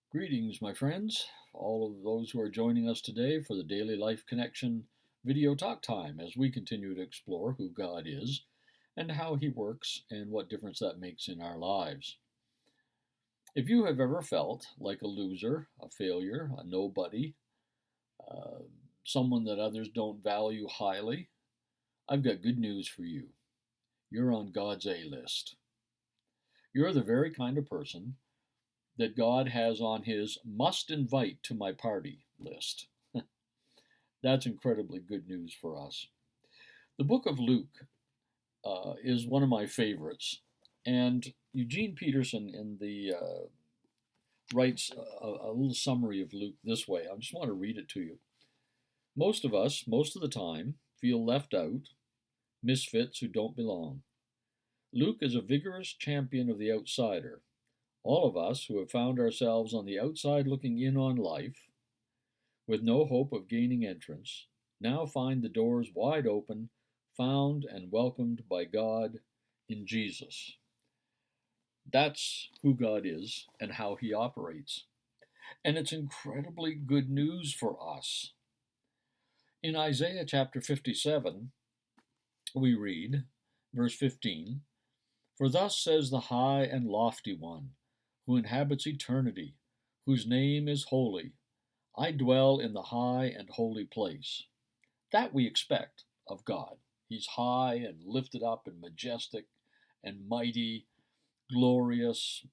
Greetings, my friends, all of those who are joining us today for the Daily Life Connection video talk time as we continue to explore who God is and how He works and what difference that makes in our lives. If you have ever felt like a loser, a failure, a nobody, uh, someone that others don't value highly, I've got good news for you. You're on God's A list. You're the very kind of person that God has on His must invite to my party list. That's incredibly good news for us. The book of Luke is one of my favorites, and Eugene Peterson writes a little summary of Luke this way. I just want to read it to you. Most of us, most of the time, feel left out, misfits who don't belong. Luke is a vigorous champion of the outsider. All of us who have found ourselves on the outside looking in on life, with no hope of gaining entrance, now find the doors wide open, found and welcomed by God in Jesus. That's who God is and how He operates. And it's incredibly good news for us. In Isaiah chapter 57, we read, verse 15, "For thus says the high and lofty one, who inhabits eternity, whose name is holy. I dwell in the high and holy place." That we expect of God. He's high and lifted up and majestic and mighty, glorious,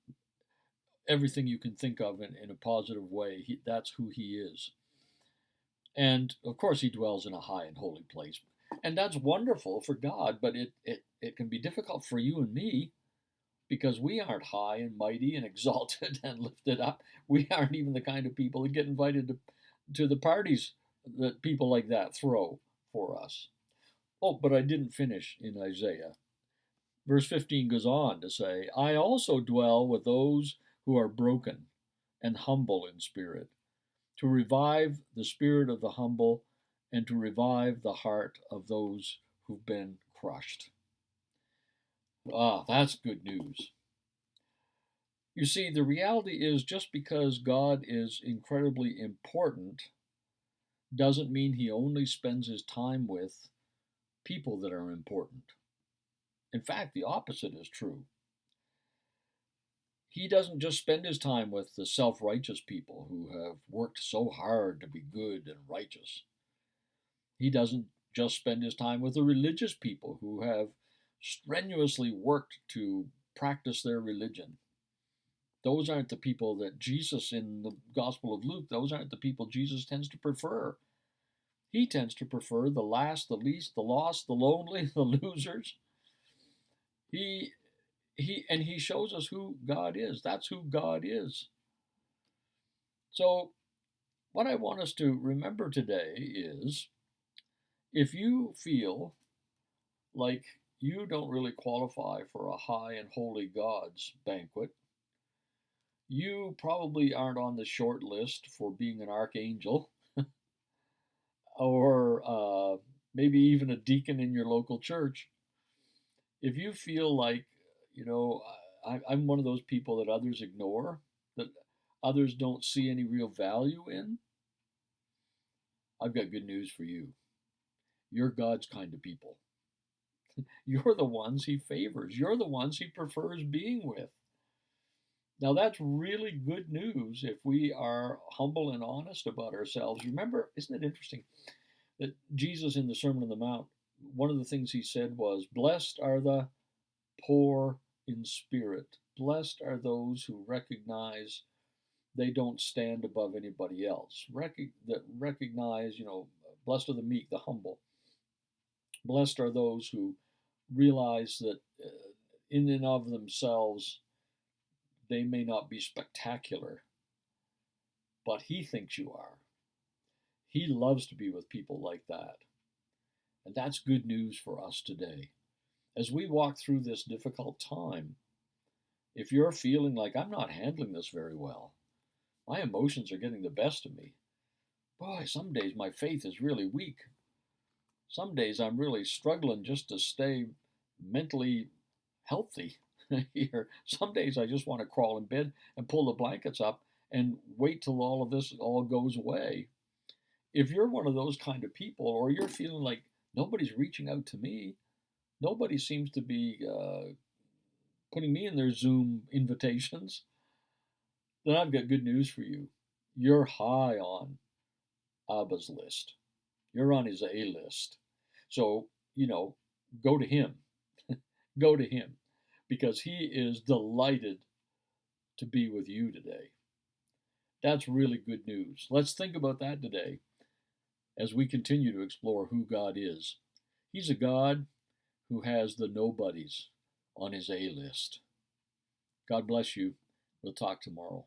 everything you can think of in a positive way. That's who He is. And of course, He dwells in a high and holy place. And that's wonderful for God, but it can be difficult for you and me because we aren't high and mighty and exalted and lifted up. We aren't even the kind of people that get invited to the parties that people like that throw for us. Oh, but I didn't finish in Isaiah. Verse 15 goes on to say, "I also dwell with those who are broken and humble in spirit, to revive the spirit of the humble and to revive the heart of those who've been crushed." Ah, that's good news. You see, the reality is just because God is incredibly important doesn't mean He only spends His time with people that are important. In fact, the opposite is true. He doesn't just spend His time with the self righteous people who have worked so hard to be good and righteous. He doesn't just spend His time with the religious people who have strenuously worked to practice their religion. Those aren't the people that Jesus, in the Gospel of Luke, those aren't the people Jesus tends to prefer. He tends to prefer the last, the least, the lost, the lonely, the losers. He he shows us who God is. That's who God is. So what I want us to remember today is if you feel like you don't really qualify for a high and holy God's banquet, you probably aren't on the short list for being an archangel or maybe even a deacon in your local church. If you feel like, you know, I'm one of those people that others ignore, that others don't see any real value in, I've got good news for you. You're God's kind of people. You're the ones He favors. You're the ones He prefers being with. Now, that's really good news if we are humble and honest about ourselves. Remember, isn't it interesting that Jesus in the Sermon on the Mount, one of the things He said was, "Blessed are the poor in spirit. Blessed are those who recognize they don't stand above anybody else. That recognize, blessed are the meek, the humble. Blessed are those who realize that in and of themselves they may not be spectacular, but He thinks you are. He loves to be with people like that. And that's good news for us today. As we walk through this difficult time, if you're feeling like I'm not handling this very well, my emotions are getting the best of me. Boy, some days my faith is really weak. Some days I'm really struggling just to stay mentally healthy here. Some days I just want to crawl in bed and pull the blankets up and wait till all of this all goes away. If you're one of those kind of people, or you're feeling like nobody's reaching out to me, nobody seems to be putting me in their Zoom invitations, then I've got good news for you. You're high on Abba's list. You're on his A list. So, go to him. Go to him because he is delighted to be with you today. That's really good news. Let's think about that today as we continue to explore who God is. He's a God who has the nobodies on his A list. God bless you. We'll talk tomorrow.